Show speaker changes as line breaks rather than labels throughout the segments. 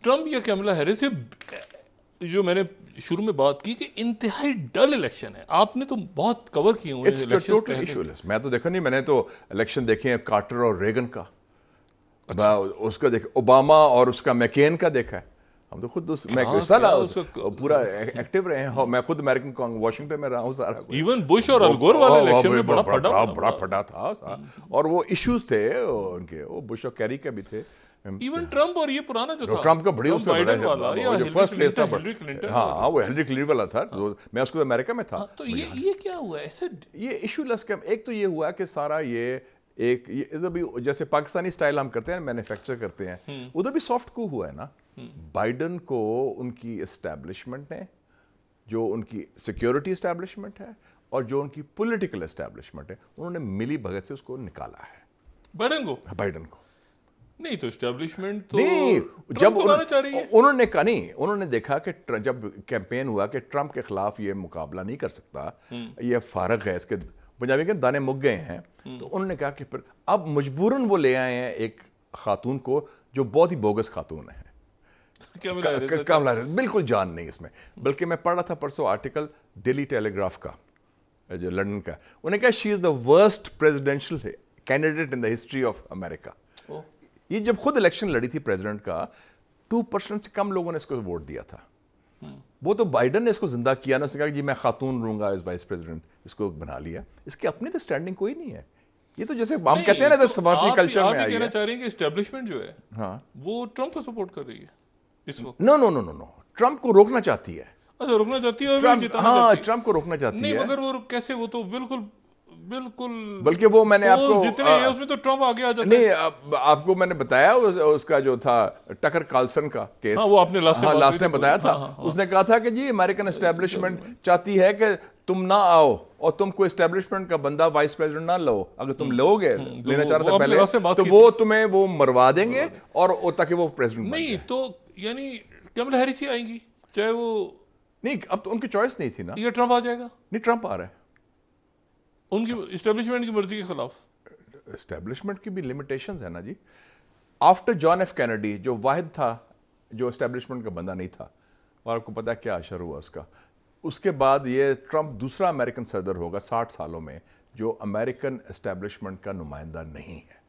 Trump یا کیملا Harris جو میں نے شروع میں بات کی کہ انتہائی ڈل الیکشن ہے، آپ نے تو بہت کور کیے ہوئے ہیں.
میں تو دیکھا نہیں، میں نے تو الیکشن دیکھے ہیں کارٹر اور ریگن کا، اس کا دیکھا، اوباما اور اس کا میکین کا دیکھا ہے. ہم تو خود پورا ایکٹیو رہے ہیں. میں خود امریکن واشنگٹن میں رہا ہوں سارا.
ایون بش اور ال گور والے الیکشن میں
بڑا پھٹا تھا، اور وہ ایشوز تھے ان کے، وہ بش اور کیری کے بھی تھے.
ایون ٹرمپ اور یہ پرانا جو تھا
ٹرمپ کا بڑی اس کا فرسٹ پلیس تھا. ہاں وہ ہیلری کلنٹن والا تھا، میں اس کو امریکہ میں تھا.
تو یہ کیا ہوا ایسے؟
یہ ایشو لیس. ایک تو یہ ہوا کہ سارا یہ ایک ادھر بھی جیسے پاکستانی سٹائل ہم کرتے ہیں، مینوفیکچر کرتے ہیں، ادھر بھی سافٹ کو ہوا ہے نا. بائیڈن کو ان کی اسٹیبلشمنٹ نے، جو ان کی سیکیورٹی اسٹیبلشمنٹ ہے اور جو ان کی پولیٹیکل اسٹیبلشمنٹ ہے، انہوں نے ملی بھگت سے اس کو نکالا ہے. بائیڈن کو
نہیں تو اسٹیبلشمنٹ تو
نہیں، جب انہوں نے کہا نہیں، انہوں نے دیکھا کہ جب کیمپین ہوا کہ ٹرمپ کے خلاف یہ مقابلہ نہیں کر سکتا، یہ فارغ ہے، اس کے پنجابی کے دانے مک گئے ہیں، تو انہوں نے کہا کہ پھر اب مجبوراً وہ لے آئے ہیں ایک خاتون کو جو بہت ہی بوگس خاتون ہے. کملا ہیرس بالکل جان نہیں اس میں. بلکہ میں پڑھ رہا تھا پرسوں آرٹیکل ڈیلی ٹیلی گراف کا جو لندن کا، انہوں نے کہا she is the worst presidential candidate in the history of America. یہ جب خود الیکشن لڑی تھی پریزیڈنٹ کا، 2% سے کم لوگوں نے اس کو ووٹ دیا تھا. وہ تو بائیڈن نے اس کو زندہ کیا نا، اس نے کہا کہ جی میں خاتون رہوں گا ایز وائس پریزیڈنٹ، اس کو بنا لیا. اس کی اپنی تو اسٹینڈنگ کوئی نہیں ہے. یہ تو جیسے ہم کہتے ہیں نا سفارشی کلچر میں آئی ہے.
کہنا چاہ رہے ہیں کہ اسٹیبلشمنٹ جو ہے ہاں وہ ٹرمپ کو سپورٹ کر رہی ہے اس وقت.
نو ٹرمپ کو روکنا چاہتی ہے.
اچھا روکنا چاہتی ہے.
ہاں ٹرمپ کو روکنا چاہتی ہے.
نہیں مگر وہ کیسے، وہ تو بالکل
بلکہ وہ میں نے آپ کو
جتنے ہیں اس میں تو ٹرمپ آگے آ جاتا ہے.
نہیں آپ کو میں نے بتایا اس کا جو تھا ٹکر کارلسن کا کیس،
وہ آپ نے
لاسٹ ٹائم بتایا تھا. اس نے کہا تھا کہ جی امریکن اسٹیبلشمنٹ چاہتی ہے کہ تم نہ آؤ اور تم کوئی اسٹیبلشمنٹ کا بندہ وائس پریزیڈنٹ نہ لو. اگر تم لو گے، لینا چاہ رہے تھے پہلے، تو وہ تمہیں وہ مروا دیں گے اور تاکہ وہ پریزیڈنٹ
نہیں. تو یعنی کیملا ہیرس ہی آئیں گی چاہے وہ
نہیں. اب تو ان کی چوائس نہیں تھی نا.
یہ ٹرمپ آ جائے گا؟
نہیں ٹرمپ آ رہا ہے
ان کی اسٹیبلشمنٹ کی مرضی کے خلاف.
اسٹیبلشمنٹ کی بھی لمیٹیشنز ہیں نا جی. آفٹر جان ایف کینیڈی جو واحد تھا جو اسٹیبلشمنٹ کا بندہ نہیں تھا، اور آپ کو پتا کیا اشر ہوا اس کا، اس کے بعد یہ ٹرمپ دوسرا امریکن صدر ہوگا 60 سالوں میں جو امریکن اسٹیبلشمنٹ کا نمائندہ نہیں ہے.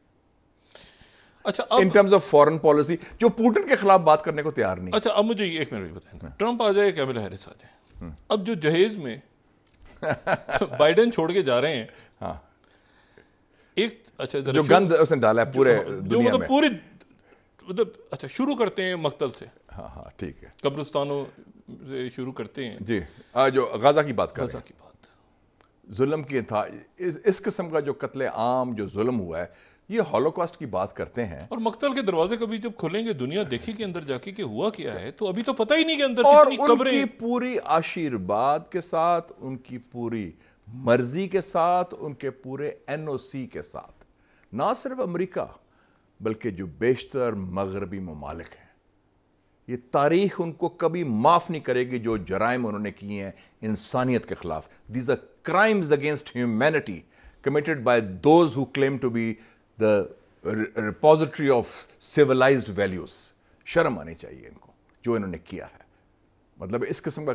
اچھا
in terms of foreign policy, جو پوٹن کے خلاف بات کرنے کو تیار نہیں.
اچھا اب مجھے ایک منٹ بتائیں، ٹرمپ آ جائے کیملا ہیرس آ جائے، اب جو جہیز میں بائیڈن چھوڑ کے جا رہے ہیں، ہاں ایک اچھا
جو گند اس نے ڈالا ہے پورے دنیا میں،
پوری مطلب اچھا شروع کرتے ہیں مقتل سے.
ہاں ٹھیک ہے،
قبرستانوں سے شروع کرتے ہیں.
جی جو غزہ کی بات
غزہ کی بات،
ظلم کی تھا اس قسم کا جو قتل عام جو ظلم ہوا ہے، یہ ہولوکاسٹ کی بات کرتے ہیں. اور
مقتل کے دروازے کبھی جب کھولیں گے دنیا دیکھے کہ اندر جا کے کہ ہوا کیا ہے، تو ابھی تو پتہ ہی نہیں کہ اندر کتنی قبریں.
اور ان کی پوری آشیرواد کے ساتھ، ان کی پوری مرضی کے ساتھ، ان کے پورے NOC کے ساتھ، نہ صرف امریکہ بلکہ جو بیشتر مغربی ممالک ہیں، یہ تاریخ ان کو کبھی معاف نہیں کرے گی جو جرائم انہوں نے کیے ہیں انسانیت کے خلاف. These are crimes against humanity committed by those who claim to be the repository of civilized values. شرم آنی چاہیے ان کو جو انہوں نے کیا ہے. مطلب اس قسم کا،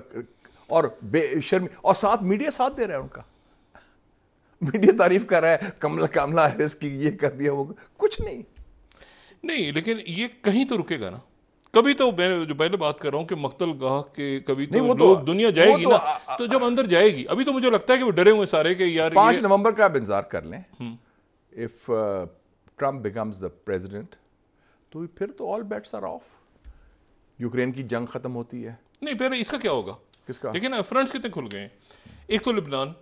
اور بے شرمی، اور ساتھ میڈیا ساتھ دے رہا ہے ان کا. میڈیا تعریف کر رہا ہے کملا ہیرس کی، یہ کر دیا وہ، کچھ نہیں.
لیکن یہ کہیں تو رکے گا نا. کبھی تو میں جو پہلے بات کر رہا ہوں کہ مقتل گاہ کے کبھی تو لوگ دنیا جائے گی نا، تو جب اندر جائے گی. ابھی تو مجھے لگتا ہے کہ وہ ڈرے ہوئے سارے کہ یار
5 نومبر کا آپ انتظار کر لیں. If Trump becomes the president, تو پھر تو all bets are off. Ukraine کی جنگ ختم ہوتی ہے.
نہیں پہلے اس کا کیا ہوگا؟
کس کا؟
لیکن فرنٹس کتنے کھل گئے ہیں. ایک تو لبنان،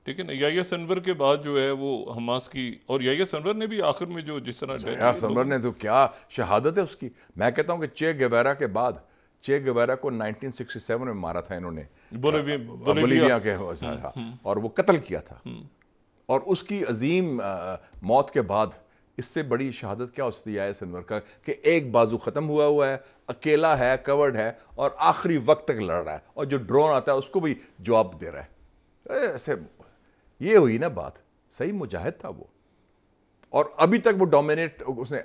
ٹھیک ہے نا، یحییٰ سنور کے بعد جو ہے وہ حماس کی، اور یحییٰ سنور نے بھی آخر میں جو جس طرح
یحییٰ سنور نے تو کیا شہادت ہے اس کی. میں کہتا ہوں کہ چے گیوارا کے بعد، چے گیوارا کو 1967 میں مارا تھا انہوں نے بولیویا کے، اور وہ قتل کیا تھا. اور اس کی عظیم موت کے بعد اس سے بڑی شہادت کیا ہو سکتی ہے یحییٰ سنور کا، کہ ایک بازو ختم ہوا ہے، اکیلا ہے، کورڈ ہے، اور آخری وقت تک لڑ رہا ہے، اور جو ڈرون آتا ہے اس کو بھی جواب دے رہا ہے. ایسے یہ ہوئی نا بات. صحیح مجاہد تھا وہ، اور ابھی تک وہ ڈومینیٹ، اس نے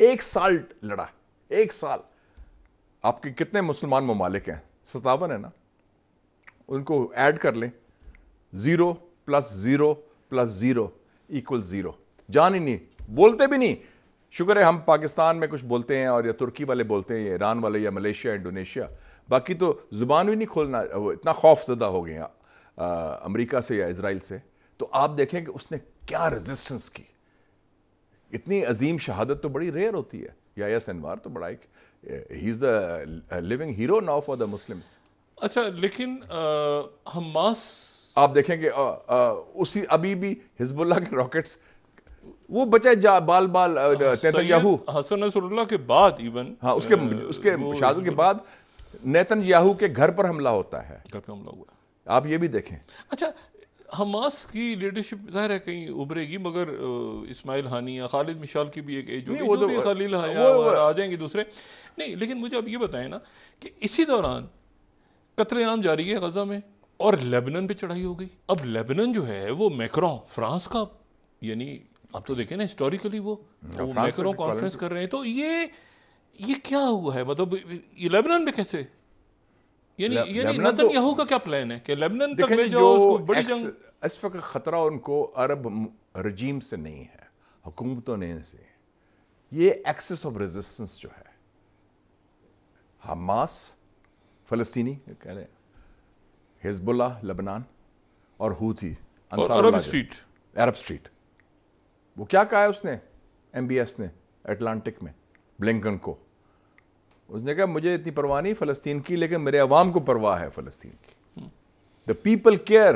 1 سال لڑا، 1 سال. آپ کے کتنے مسلمان ممالک ہیں؟ 57 ہے نا، ان کو ایڈ کر لیں، 0 + 0 + 0 = 0. جان ہی نہیں، بولتے بھی نہیں. شکر ہے ہم پاکستان میں کچھ بولتے ہیں، اور یا ترکی والے بولتے ہیں، یا ایران والے، یا ملیشیا، انڈونیشیا، باقی تو زبان بھی نہیں کھولنا. اتنا خوف زدہ ہو گئے ہیں امریکہ سے یا اسرائیل سے. تو آپ دیکھیں کہ اس نے کیا ریزسٹنس کی. اتنی عظیم شہادت تو بڑی ریئر ہوتی ہے. یا سنوار تو بڑا ایک he is the living hero now for the Muslims.
اچھا لیکن حماس
آپ دیکھیں کہ اسی ابھی بھی حزب اللہ کے راکٹس وہ بچے بال نیتن یاہو،
حسن نصر اللہ کے بعد ایون،
ہاں اس کے شہادت کے بعد نیتن یاہو کے گھر پر حملہ ہوتا ہے.
گھر پہ حملہ ہوا.
آپ یہ بھی دیکھیں.
اچھا حماس کی لیڈرشپ ظاہر ہے کہیں ابھرے گی، مگر اسماعیل ہانی یا خالد مشال کی بھی ایک ایج ہوگی، جو بھی خلیل آ جائیں گے دوسرے. نہیں لیکن مجھے اب یہ بتائیں نا کہ اسی دوران قتل عام جاری ہے غزہ میں، اور لیبنن پہ چڑھائی ہو گئی. اب لیبنن جو ہے وہ میکرون فرانس کا، یعنی اب تو دیکھیں نا ہسٹوریکلی وہ میکرون کانفرنس کر رہے ہیں. تو یہ کیا ہوا ہے؟ مطلب یہ لیبنن میں کیسے، یعنی نیتن یاہو کا کیا پلان ہے کہ لیبنن تک لے جاؤ اس کو بڑی جنگ؟
اس وقت خطرہ ان کو عرب رجیم سے نہیں ہے، حکومتوں نے سے. یہ ایکسس آف ریزسٹنس جو ہے، حماس فلسطینی کہہ رہے ہیں، حزب اللہ لبنان، اور ہوتھی
عرب اسٹریٹ.
وہ کیا کہا ہے اس نے، MBS نے اٹلانٹک میں بلنکن کو، اس نے کہا مجھے اتنی پرواہ نہیں فلسطین کی، لیکن میرے عوام کو پرواہ ہے فلسطین کی. The people care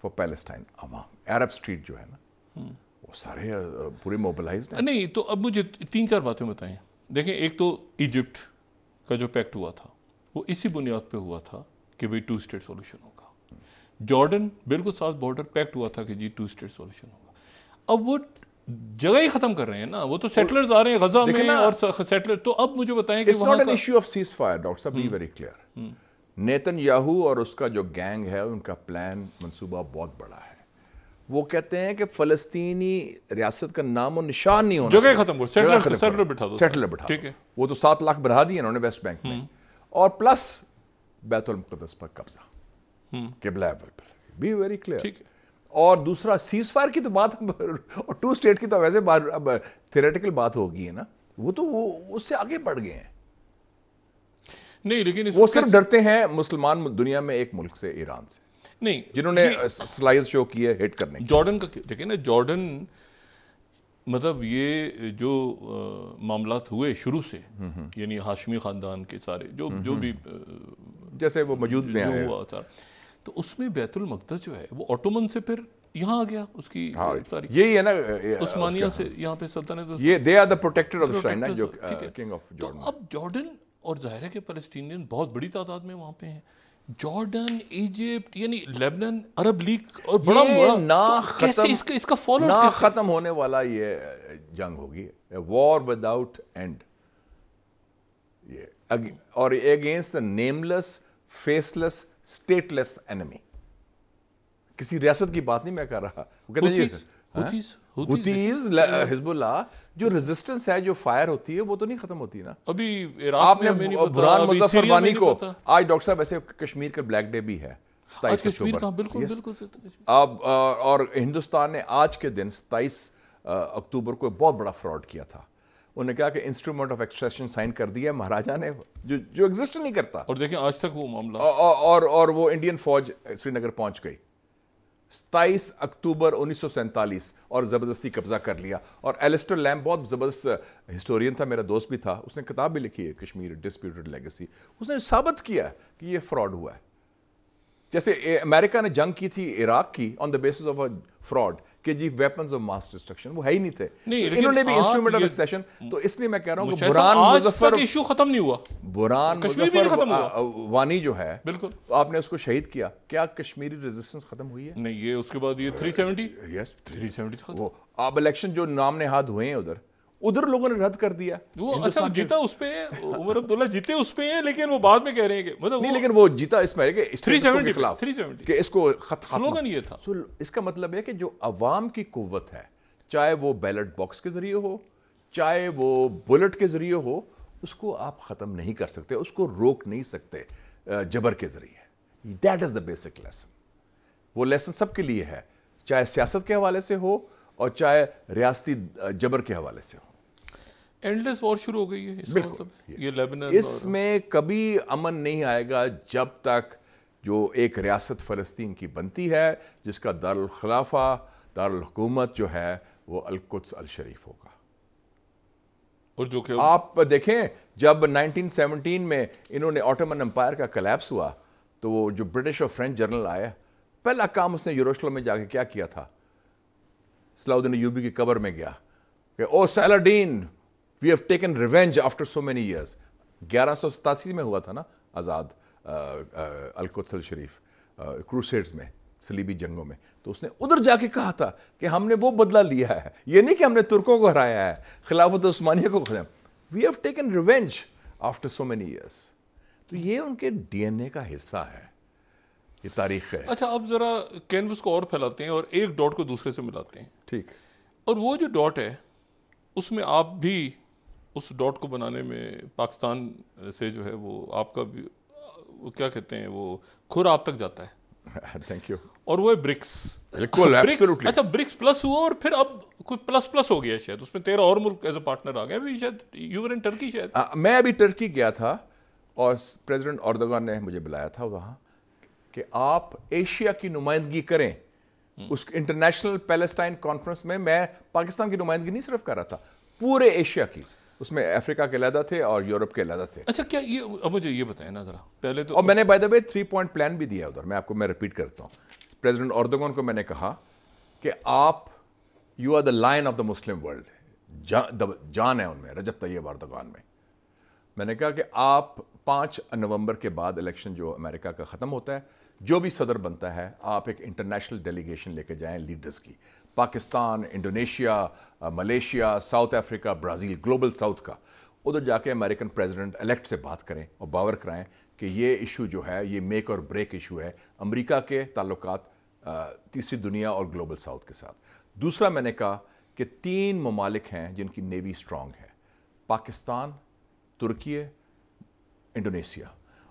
for Palestine. عوام عرب اسٹریٹ جو ہے نا وہ سارے پورے موبلائزڈ ہیں.
نہیں تو اب مجھے 3-4 باتیں بتائیں. دیکھیں ایک تو ایجپٹ کا جو پیکٹ ہوا تھا وہ اسی بنیاد پہ ہوا تھا کہ بھئی 2 اسٹیٹ سولوشن ہوگا. جارڈن بالکل ساتھ بارڈر پیکٹ ہوا تھا کہ جی 2 اسٹیٹ سولوشن ہوگا. اب وہ جگہ ہی ختم کر رہے ہیں نا، وہ تو سیٹلرز آ رہے ہیں غزہ میں اور سیٹلر. تو اب مجھے بتائیں کہ
It's not an issue of ceasefire, doctor صاحب, be very clear. Nitin Yahoo اور اس کا جو گینگ ہے ان کا پلان منصوبہ بہت بڑا ہے. وہ کہتے ہیں کہ فلسطینی ریاست کا نام و نشان نہیں ہونا،
جگہ ختم کرو، سیٹلر بٹھا دو.
سیٹلر بٹھا
ٹھیک ہے.
وہ تو 7 لاکھ بڑھا دیے انہوں نے ویسٹ بینک میں، اور پلس بیت المقدس پر قبضہ، قبلہ اول پر. Be very clear. اور دوسرا سیز فائر کی تو بات، اور 2 اسٹیٹ کی تو ویسے اب تھیوریٹیکل بات ہوگی ہے نا، وہ تو وہ اس سے آگے بڑھ گئے ہیں.
نہیں لیکن
وہ صرف ڈرتے ہیں مسلمان دنیا میں ایک ملک سے، ایران سے،
نہیں
جنہوں نے سلائز شو کی ہے ہٹ کرنے کی.
جارڈن کا دیکھیں نا، جارڈن مطلب یہ جو معاملات ہوئے شروع سے، یعنی ہاشمی خاندان کے سارے جو بھی
جیسے وہ موجود میں آئے
ہوا تھا، تو اس میں بیت المقدس جو ہے وہ اوٹومن سے پھر یہاں آ گیا، اس کی تاریخ
یہی ہے نا،
عثمانیہ سے یہاں پہ سلطنت،
یہ they are the protector of the shrine, جو کنگ آف جارڈن.
تو اب جارڈن، اور ظاہر ہے کہ فلسطینین بہت بڑی تعداد میں وہاں پہ ہیں. جارڈن، ایجپٹ، یعنی لیبنن، عرب لیگ، اور بڑا اس کا فالو
نہ ختم ہونے والا یہ جنگ ہوگی، وار وداؤٹ اینڈ، اور against the nameless faceless stateless enemy. کسی ریاست کی بات نہیں میں کر رہا. وہ کہتے ہیں ہوتیز، حزب اللہ، جو ریزسٹنس ہے، جو فائر ہوتی ہے، وہ تو نہیں ختم ہوتی نا.
ابھی
آپ نے برہان مظفر وانی کو، آج ڈاکٹر صاحب ایسے کشمیر کا بلیک ڈے بھی ہے 27 اکتوبر. اور ہندوستان نے آج کے دن 27 اکتوبر کو بہت بڑا فراڈ کیا تھا. انہوں نے کہا کہ انسٹرومنٹ آف ایکسٹریکشن سائن کر دیا مہاراجا نے، جو ایگزسٹ نہیں کرتا.
اور دیکھیں آج تک وہ معاملہ،
اور وہ انڈین فوج سری نگر پہنچ گئی 27 اکتوبر 1947 اور زبردستی قبضہ کر لیا. اور ایلسٹر لیمب بہت زبردست ہسٹورین تھا، میرا دوست بھی تھا، اس نے کتاب بھی لکھی ہے کشمیر ڈسپیوٹڈ لیگیسی. اس نے ثابت کیا کہ یہ فراڈ ہوا ہے. جیسے امریکہ نے جنگ کی تھی عراق کی آن دا بیسس آف فراڈ، کہ جی ویپنز آف ماس ڈسٹرکشن، وہ ہے ہی نہیں تھے. انہوں نے بھی انسٹرومنٹ آف ایکسیشن. تو اس لیے میں کہہ رہا ہوں کہ برہان مظفر
ایشو ختم نہیں ہوا،
برہان مظفر وانی جو ہے،
بالکل
آپ نے اس کو شہید کیا. کیا کشمیری ریزسٹنس ختم ہوئی ہے؟
نہیں. یہ اس کے بعد یہ 370
یس
370 ختم.
وہ اب الیکشن جو نام نہاد ہوئے ہیں ادھر لوگوں نے رد کر دیا.
وہ اچھا جیتا اس پہ ہے، عمر عبداللہ جیتے اس پہ ہیں، لیکن وہ بعد میں کہہ رہے ہیں کہ مطلب
نہیں، لیکن وہ جیتا اس میں کہ
370
کے خلاف،
370
کہ اس کو
سلوگن یہ تھا.
اس کا مطلب ہے کہ جو عوام کی قوت ہے، چاہے وہ بیلٹ باکس کے ذریعے ہو، چاہے وہ بلٹ کے ذریعے ہو، اس کو آپ ختم نہیں کر سکتے, اس کو روک نہیں سکتے جبر کے ذریعے. That is the basic lesson. وہ لیسن سب کے لیے ہے, چاہے سیاست کے حوالے سے ہو اور چاہے ریاستی جبر کے حوالے سے ہو.
اینڈلیس وار شروع ہو گئی ہے اس
بالکل.
یہ لیبنان,
اس میں کبھی امن نہیں آئے گا جب تک جو ایک ریاست فلسطین کی بنتی ہے جس کا دارالخلافہ, دارالحکومت جو ہے وہ القدس الشریف ہوگا.
اور جو کہ
آپ دیکھیں جب 1917 میں انہوں نے آٹومن امپائر کا کلیپس ہوا تو وہ جو برٹش اور فرینچ جنرل آئے, پہلا کام اس نے یروشلم میں جا کے کیا کیا تھا؟ صلاح الدین ایوبی کی قبر میں گیا کہ O Saladin we have taken revenge after so many years. 1187 میں ہوا تھا نا آزاد القدس الشریف, کروسیڈز میں, صلیبی جنگوں میں. تو اس نے ادھر جا کے کہا تھا کہ ہم نے وہ بدلہ لیا ہے, یہ نہیں کہ ہم نے ترکوں کو ہرایا ہے, خلافت عثمانیہ کو ختم. We have taken revenge after so many years. تو یہ ان کے ڈی این اے کا حصہ ہے, یہ تاریخ ہے.
اچھا اب ذرا کینوس کو اور پھیلاتے ہیں اور ایک ڈاٹ کو دوسرے سے ملاتے ہیں.
ٹھیک.
اور وہ جو ڈاٹ ہے اس میں آپ بھی اس ڈاٹ کو بنانے میں پاکستان سے جو ہے وہ آپ کا بھی وہ کیا کہتے ہیں وہ کھر آپ تک جاتا ہے.
Thank you.
اور وہ ہے برکس.
بالکل ایبسولوٹلی.
اچھا برکس پلس ہوا اور پھر اب کوئی پلس ہو گیا شاید, اس میں 13 اور ملک ایز اے پارٹنر آ گئے. ابھی شاید یو ور ان ٹرکی شاید.
میں ابھی ٹرکی گیا تھا اور پریزیڈنٹ اردوغان نے مجھے بلایا تھا وہاں کہ آپ ایشیا کی نمائندگی کریں اس انٹرنیشنل پیلسٹائن کانفرنس میں. میں پاکستان کی نمائندگی نہیں صرف کر رہا تھا, پورے ایشیا کی. اس میں افریقہ کے علیحدہ تھے اور یورپ کے علیحدہ تھے.
اچھا کیا یہ اب مجھے یہ بتائیں نا ذرا پہلے تو.
اور میں نے by the way 3 point plan بھی دیا ادھر, میں ریپیٹ کرتا ہوں. پریزیڈنٹ اردوغان کو میں نے کہا کہ آپ you are the lion of the Muslim world, جان ہے ان میں, رجب طیب اردوغان میں. میں نے کہا کہ آپ 5 نومبر کے بعد الیکشن جو امریکہ کا ختم ہوتا ہے, جو بھی صدر بنتا ہے آپ ایک انٹرنیشنل ڈیلیگیشن لے کے جائیں لیڈرز کی, Pakistan, Indonesia, Malaysia, South Africa, Brazil, global south کا. ادھر جا کے امریکن پریزیڈنٹ الیکٹ سے بات کریں اور باور کرائیں کہ یہ ایشو جو ہے یہ میک اور بریک ایشو ہے امریکہ کے تعلقات تیسری دنیا اور گلوبل ساؤتھ کے ساتھ. دوسرا میں نے کہا کہ 3 ممالک ہیں جن کی نیوی سٹرانگ ہے, پاکستان, ترکی, انڈونیشیا,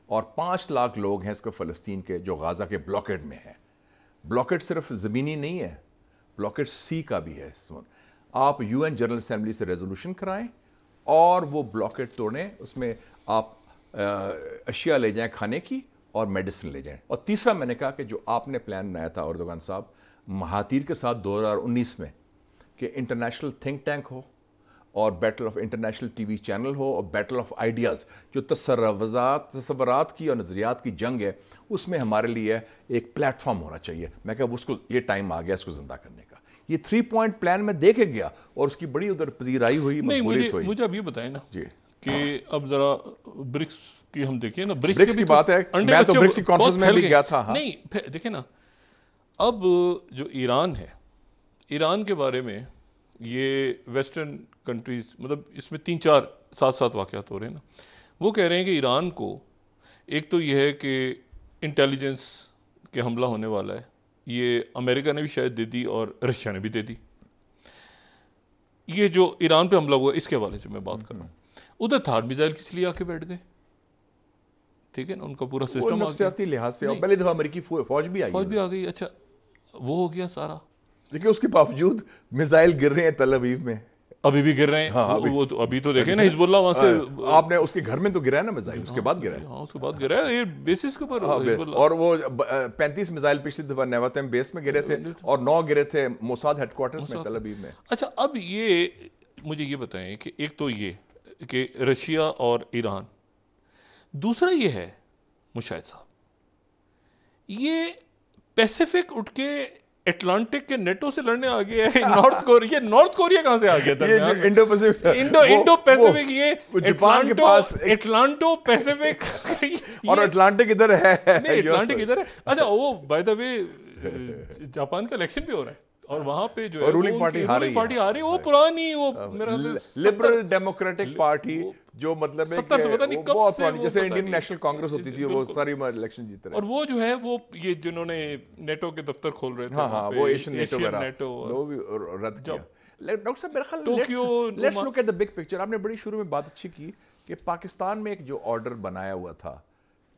اور 5 لاکھ لوگ ہیں اس کو فلسطین کے جو غازہ کے بلاکیڈ میں ہیں. بلاکیڈ صرف زمینی نہیں ہے, بلاکیڈ سی کا بھی ہے. آپ یو این جنرل اسمبلی سے ریزولوشن کرائیں اور وہ بلاکیڈ توڑیں, اس میں آپ اشیاء لے جائیں کھانے کی اور میڈیسن لے جائیں. اور تیسرا میں نے کہا کہ جو آپ نے پلان بنایا تھا اردوغان صاحب مہاتیر کے ساتھ 2019 میں کہ انٹرنیشنل تھنک ٹینک ہو اور battle of international T V channel ہو اور بیٹل آف آئیڈیاز, جو تصورات کی اور نظریات کی جنگ ہے, اس میں ہمارے لیے ایک پلیٹ فارم ہونا چاہیے. میں کہا اس کو یہ ٹائم آ گیا اس کو زندہ کرنے کا. یہ 3 پوائنٹ پلان میں دیکھے گیا اور اس کی بڑی ادھر پذیرائی ہوئی, مقبولیت ہوئی.
مجھے اب یہ بتائیں نا
جی
کہ اب ذرا برکس کی ہم دیکھیں نا,
برکس کی بات ہے, میں تو برکس کی کانفرنس میں بھی گیا تھا.
نہیں دیکھیں نا, اب جو ایران ہے, ایران کے بارے میں یہ ویسٹرن کنٹریز مطلب اس میں 3-4 ساتھ واقعات ہو رہے ہیں نا. وہ کہہ رہے ہیں کہ ایران کو ایک تو یہ ہے کہ انٹیلیجنس کے حملہ ہونے والا ہے, یہ امریکہ نے بھی شاید دے دی اور رشیا نے بھی دے دی. یہ جو ایران پہ حملہ ہوا اس کے حوالے سے میں بات کر رہا ہوں. ادھر تھار میزائل کس لیے آ کے بیٹھ گئے, ٹھیک ہے نا, ان کا پورا سسٹم
نفسیاتی لحاظ سے, اور پہلی دفعہ امریکی فوج بھی آ گئی.
اچھا وہ ہو گیا سارا,
لیکن اس کے باوجود میزائل گر رہے ہیں تل ابیب میں,
ابھی بھی گر رہے ہیں. وہ تو ابھی تو دیکھیں نا حزب اللہ وہاں سے,
آپ نے اس کے گھر میں تو گرا ہے نا میزائل, اس کے بعد گرا ہے.
ہاں اس کے بعد گرا ہے, یہ بیسس کے اوپر.
اور وہ 35 میزائل پچھلی دفعہ نیواتم بیس میں گرے تھے اور 9 گرے تھے موساد ہیڈ کوارٹرز میں تل ابیب میں.
اچھا اب یہ مجھے یہ بتائیں کہ ایک تو یہ کہ رشیا اور ایران, دوسرا یہ ہے مشاہد صاحب, یہ پیسیفک اٹھ کے اٹلانٹک کے نیٹو سے لڑنے آ گیا ہے. نارتھ کوریا کہاں سے آ گیا تھا؟
انڈو
پیسیفک, یہ
جاپان کے پاس
اٹلانٹو پیسیفک,
اور اٹلانٹک ادھر ہے.
اٹلانٹک ادھر ہے. اچھا وہ بائی دا وے جاپان کا الیکشن بھی ہو رہا ہے اور وہاں پہ جو ہے
رولنگ پارٹی ہار رہی ہے,
وہ پرانی, وہ میرا
لبرل ڈیموکریٹک پارٹی جو مطلب ہے کہ بہت پرانی, جیسے انڈین نیشنل کانگریس ہوتی تھی, وہ ساری الیکشن جیت رہے.
اور وہ جو ہے وہ یہ جنہوں نے نیٹو کے دفتر کھول رہے تھے,
ہاں وہ ایشین نیٹو وہ بھی رد کیا. ڈاکٹر صاحب میرا خیال let's look at the big picture. آپ نے بڑی شروع میں بات اچھی کی کہ پاکستان میں ایک جو آرڈر بنایا ہوا تھا،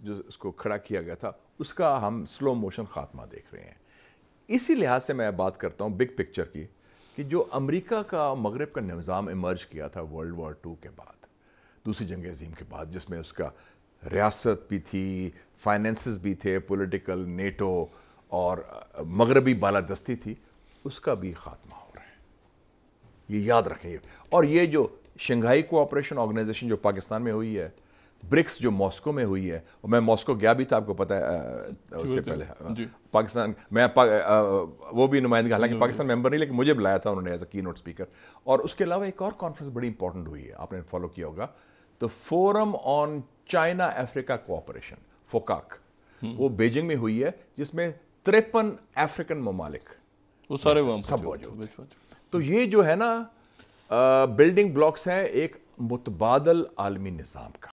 جو اس کو کھڑا کیا گیا تھا، اس کا ہم سلو موشن خاتمہ دیکھ رہے ہیں. اسی لحاظ سے میں بات کرتا ہوں بگ پکچر کی، کہ جو امریکہ کا مغرب کا نظام ایمرج کیا تھا ورلڈ وار 2 کے بعد، دوسری جنگ عظیم کے بعد، جس میں اس کا ریاست بھی تھی، فائنینسز بھی تھے، پولیٹیکل، نیٹو اور مغربی بالادستی تھی، اس کا بھی خاتمہ ہو رہا ہے. یہ یاد رکھیں. اور یہ جو شنگھائی کوآپریشن آرگنائزیشن جو پاکستان میں ہوئی ہے، برکس جو ماسکو میں ہوئی ہے، اور میں ماسکو گیا بھی تھا، آپ کو پتہ ہے اس سے پہلے پاکستان میں وہ بھی نمائندگی، حالانکہ پاکستان ممبر نہیں، لیکن مجھے بلایا تھا انہوں نے ایز اے کی نوٹ اسپیکر. اور اس کے علاوہ ایک اور کانفرنس بڑی امپورٹنٹ ہوئی ہے، آپ نے فالو کیا ہوگا، تو فورم آن چائنا افریقہ کوآپریشن، فوکاک، وہ بیجنگ میں ہوئی ہے، جس میں 53 افریقن ممالک
وہ سارے
سب موجود. تو یہ جو ہے نا بلڈنگ بلاکس ہیں ایک متبادل عالمی نظام کا.